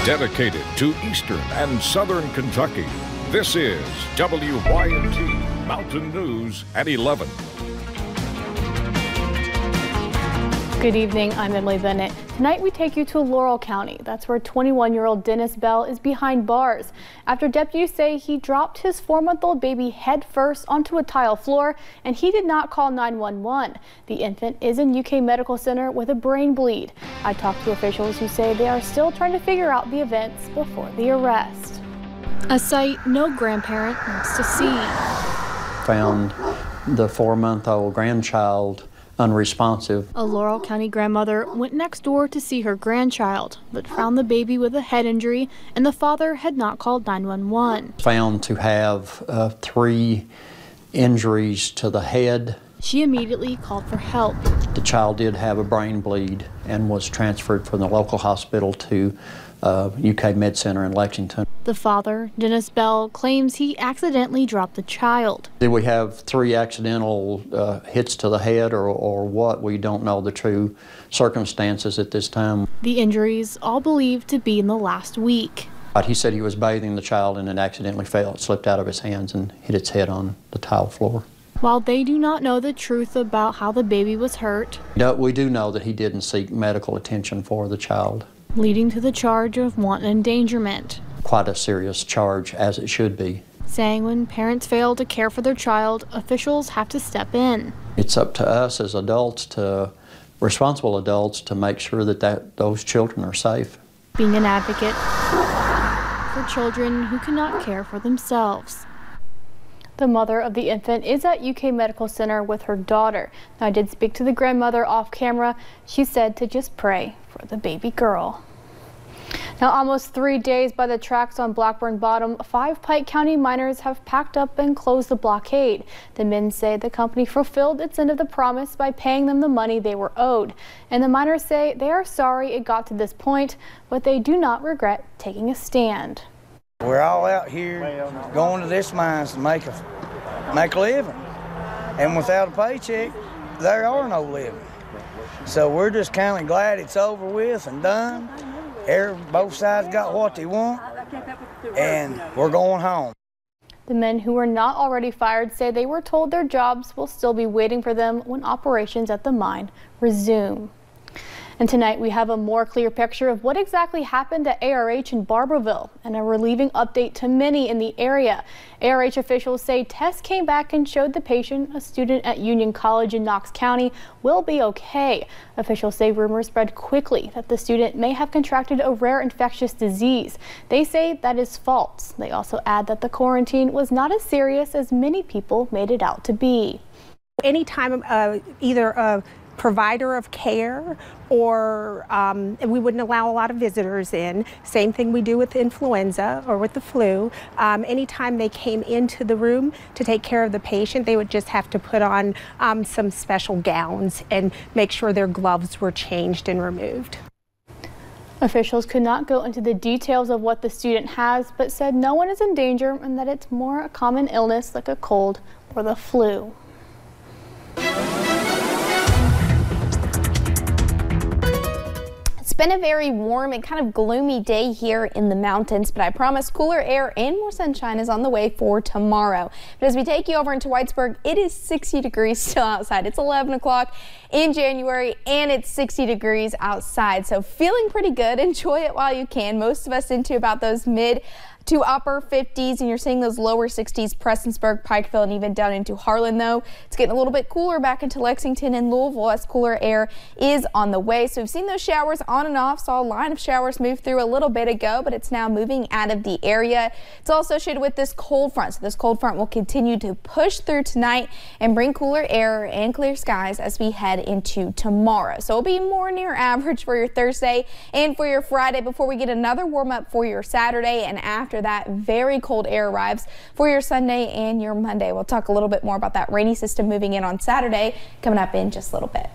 Dedicated to Eastern and Southern Kentucky, this is WYNT Mountain News at 11. Good evening, I'm Emily Bennett. Tonight we take you to Laurel County. That's where 21-year-old Dennis Bell is behind bars after deputies say he dropped his 4-month-old baby head first onto a tile floor and he did not call 911. The infant is in UK Medical Center with a brain bleed. I talked to officials who say they are still trying to figure out the events before the arrest. A sight no grandparent wants to see. Found the 4-month-old grandchild unresponsive. A Laurel County grandmother went next door to see her grandchild, but found the baby with a head injury and the father had not called 911. Found to have 3 injuries to the head. She immediately called for help. The child did have a brain bleed and was transferred from the local hospital to UK Med Center in Lexington. The father, Dennis Bell, claims he accidentally dropped the child. Did we have 3 accidental hits to the head or what? We don't know the true circumstances at this time. The injuries all believed to be in the last week. He said he was bathing the child and it accidentally fell. It slipped out of his hands and hit its head on the tile floor. While they do not know the truth about how the baby was hurt, we do know that he didn't seek medical attention for the child, leading to the charge of wanton endangerment. Quite a serious charge, as it should be. Saying when parents fail to care for their child, officials have to step in. It's up to us as adults, responsible adults, to make sure that those children are safe. Being an advocate for children who cannot care for themselves. The mother of the infant is at UK Medical Center with her daughter. Now, I did speak to the grandmother off camera. She said to just pray for the baby girl. Now, almost 3 days by the tracks on Blackburn Bottom, 5 Pike County miners have packed up and closed the blockade. The men say the company fulfilled its end of the promise by paying them the money they were owed. And the miners say they are sorry it got to this point, but they do not regret taking a stand. We're all out here going to this mines to make a living. And without a paycheck, there are no living. So we're just kind of glad it's over with and done. Both sides got what they want, and we're going home. The men who were not already fired say they were told their jobs will still be waiting for them when operations at the mine resume. And tonight we have a more clear picture of what exactly happened at ARH in Barberville and a relieving update to many in the area. ARH officials say tests came back and showed the patient, a student at Union College in Knox County, will be okay. Officials say rumors spread quickly that the student may have contracted a rare infectious disease. They say that is false. They also add that the quarantine was not as serious as many people made it out to be. Anytime either a provider of care or we wouldn't allow a lot of visitors in. Same thing we do with influenza or with the flu. Anytime they came into the room to take care of the patient, they would just have to put on some special gowns and make sure their gloves were changed and removed. Officials could not go into the details of what the student has, but said no one is in danger and that it's more a common illness like a cold or the flu. It's been a very warm and kind of gloomy day here in the mountains, but I promise cooler air and more sunshine is on the way for tomorrow. But as we take you over into Whitesburg, it is 60 degrees still outside. It's 11 o'clock in January and it's 60 degrees outside. So feeling pretty good. Enjoy it while you can. Most of us into about those mid to upper 50s, and you're seeing those lower 60s, Prestonsburg, Pikeville, and even down into Harlan, though. It's getting a little bit cooler back into Lexington and Louisville as cooler air is on the way. So we've seen those showers on and off. Saw a line of showers move through a little bit ago, but it's now moving out of the area. It's also associated with this cold front. So this cold front will continue to push through tonight and bring cooler air and clear skies as we head into tomorrow. So it'll be more near average for your Thursday and for your Friday before we get another warm up for your Saturday, and after that, very cold air arrives for your Sunday and your Monday. We'll talk a little bit more about that rainy system moving in on Saturday coming up in just a little bit.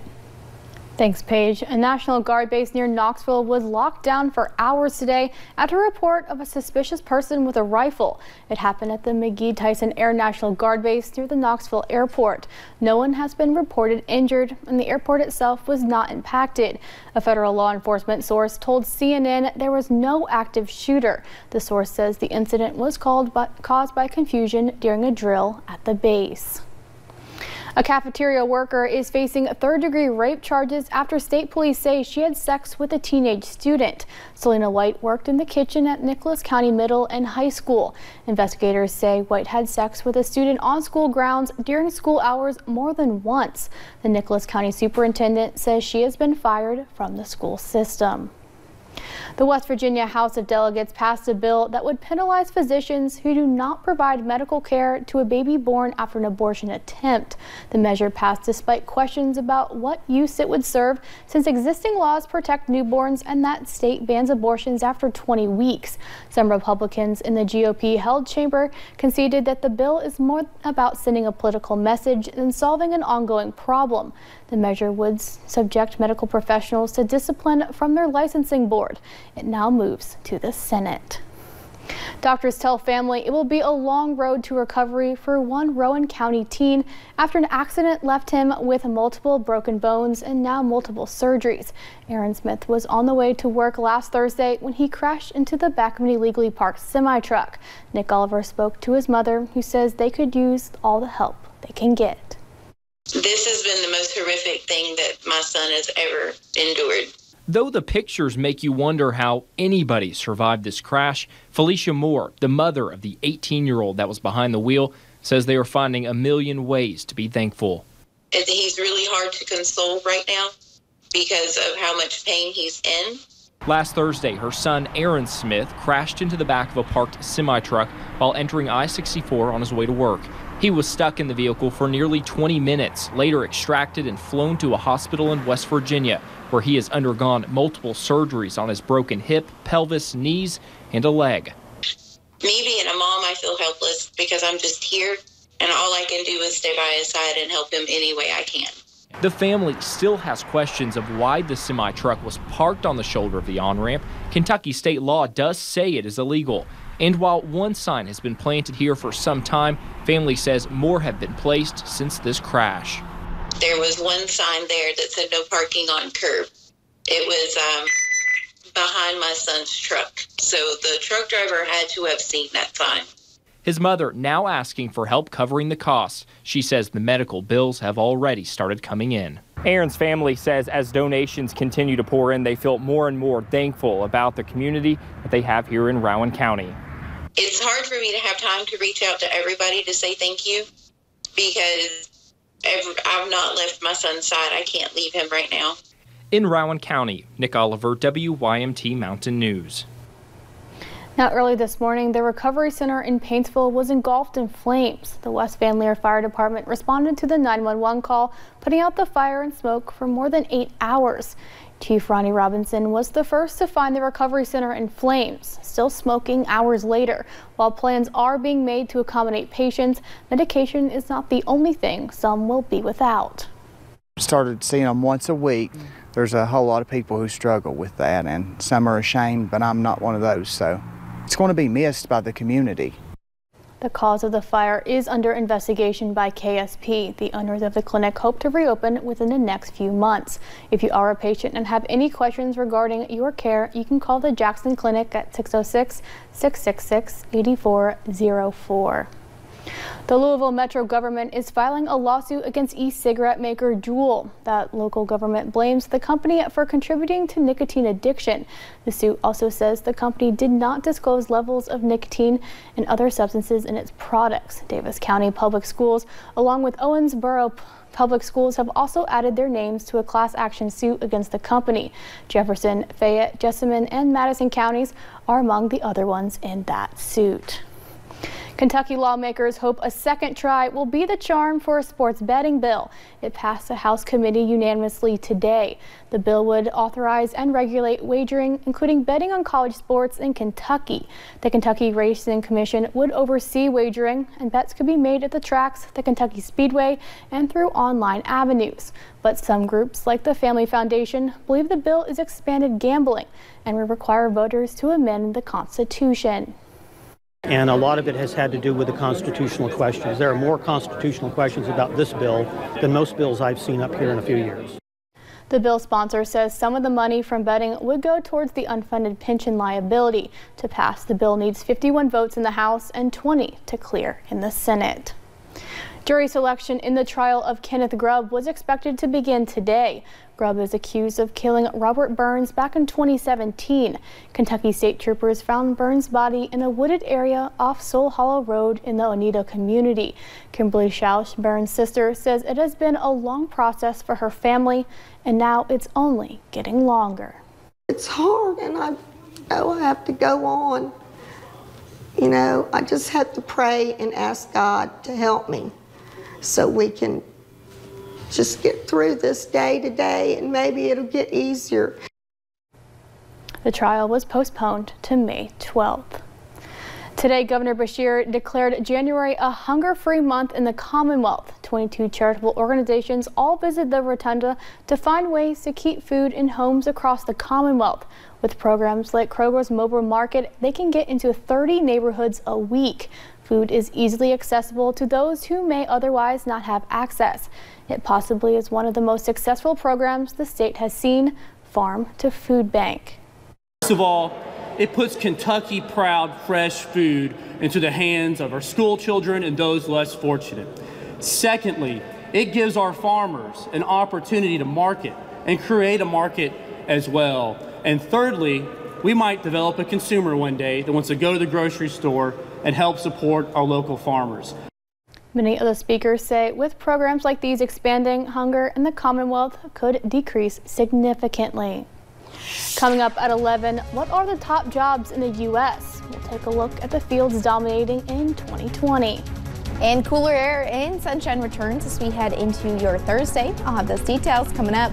Thanks, Paige. A National Guard base near Knoxville was locked down for hours today after a report of a suspicious person with a rifle. It happened at the McGee-Tyson Air National Guard base near the Knoxville airport. No one has been reported injured, and the airport itself was not impacted. A federal law enforcement source told CNN there was no active shooter. The source says the incident was caused by confusion during a drill at the base. A cafeteria worker is facing third-degree rape charges after state police say she had sex with a teenage student. Selena White worked in the kitchen at Nicholas County Middle and High School. Investigators say White had sex with a student on school grounds during school hours more than once. The Nicholas County superintendent says she has been fired from the school system. The West Virginia House of Delegates passed a bill that would penalize physicians who do not provide medical care to a baby born after an abortion attempt. The measure passed despite questions about what use it would serve, since existing laws protect newborns and that state bans abortions after 20 weeks. Some Republicans in the GOP-held chamber conceded that the bill is more about sending a political message than solving an ongoing problem. The measure would subject medical professionals to discipline from their licensing board. It now moves to the Senate. Doctors tell family it will be a long road to recovery for one Rowan County teen after an accident left him with multiple broken bones and now multiple surgeries. Aaron Smith was on the way to work last Thursday when he crashed into the back of an illegally parked semi-truck. Nick Oliver spoke to his mother, who says they could use all the help they can get. This has been the most horrific thing that my son has ever endured. Though the pictures make you wonder how anybody survived this crash, Felicia Moore, the mother of the 18-year-old that was behind the wheel, says they are finding a million ways to be thankful. He's really hard to console right now because of how much pain he's in. Last Thursday, her son Aaron Smith crashed into the back of a parked semi-truck while entering I-64 on his way to work. He was stuck in the vehicle for nearly 20 minutes, later extracted and flown to a hospital in West Virginia, where he has undergone multiple surgeries on his broken hip, pelvis, knees, and a leg. Me being a mom, I feel helpless because I'm just here, and all I can do is stay by his side and help him any way I can. The family still has questions of why the semi-truck was parked on the shoulder of the on-ramp. Kentucky state law does say it is illegal. And while one sign has been planted here for some time, family says more have been placed since this crash. There was one sign there that said no parking on curb. It was behind my son's truck. So the truck driver had to have seen that sign. His mother now asking for help covering the costs. She says the medical bills have already started coming in. Aaron's family says as donations continue to pour in, they feel more and more thankful about the community that they have here in Rowan County. It's hard for me to have time to reach out to everybody to say thank you because I've not left my son's side. I can't leave him right now. In Rowan County, Nick Oliver, WYMT Mountain News. Now, early this morning, the recovery center in Paintsville was engulfed in flames. The West Van Leer Fire Department responded to the 911 call, putting out the fire and smoke for more than 8 hours. Chief Ronnie Robinson was the first to find the recovery center in flames, still smoking hours later. While plans are being made to accommodate patients, medication is not the only thing some will be without. Started seeing them once a week. There's a whole lot of people who struggle with that, and some are ashamed, but I'm not one of those, so it's going to be missed by the community. The cause of the fire is under investigation by KSP. The owners of the clinic hope to reopen within the next few months. If you are a patient and have any questions regarding your care, you can call the Jackson Clinic at 606-666-8404. The Louisville Metro government is filing a lawsuit against e-cigarette maker Juul. That local government blames the company for contributing to nicotine addiction. The suit also says the company did not disclose levels of nicotine and other substances in its products. Davis County Public Schools, along with Owensboro Public Schools, have also added their names to a class action suit against the company. Jefferson, Fayette, Jessamine, and Madison counties are among the other ones in that suit. Kentucky lawmakers hope a second try will be the charm for a sports betting bill. It passed the House committee unanimously today. The bill would authorize and regulate wagering, including betting on college sports in Kentucky. The Kentucky Racing Commission would oversee wagering, and bets could be made at the tracks, the Kentucky Speedway, and through online avenues. But some groups, like the Family Foundation, believe the bill is expanded gambling and will require voters to amend the Constitution. And a lot of it has had to do with the constitutional questions. There are more constitutional questions about this bill than most bills I've seen up here in a few years. The bill sponsor says some of the money from betting would go towards the unfunded pension liability. To pass, the bill needs 51 votes in the House and 20 to clear in the Senate. Jury selection in the trial of Kenneth Grubb was expected to begin today. Grubb is accused of killing Robert Burns back in 2017. Kentucky state troopers found Burns' body in a wooded area off Soul Hollow Road in the Oneida community. Kimberly Schausch, Burns' sister, says it has been a long process for her family, and now it's only getting longer. It's hard, and I know I have to go on. You know, I just have to pray and ask God to help me so we can just get through this day to day, and maybe it'll get easier. The trial was postponed to May 12th. Today, Governor Beshear declared January a hunger-free month in the Commonwealth. 22 charitable organizations all visited the rotunda to find ways to keep food in homes across the Commonwealth. With programs like Kroger's Mobile Market, they can get into 30 neighborhoods a week. Food is easily accessible to those who may otherwise not have access. It possibly is one of the most successful programs the state has seen, Farm to Food Bank. First of all, it puts Kentucky proud fresh food into the hands of our school children and those less fortunate. Secondly, it gives our farmers an opportunity to market and create a market as well. And thirdly, we might develop a consumer one day that wants to go to the grocery store and help support our local farmers. Many of the speakers say with programs like these expanding, hunger in the Commonwealth could decrease significantly. Coming up at 11, what are the top jobs in the U.S.? We'll take a look at the fields dominating in 2020. And cooler air and sunshine returns as we head into your Thursday. I'll have those details coming up.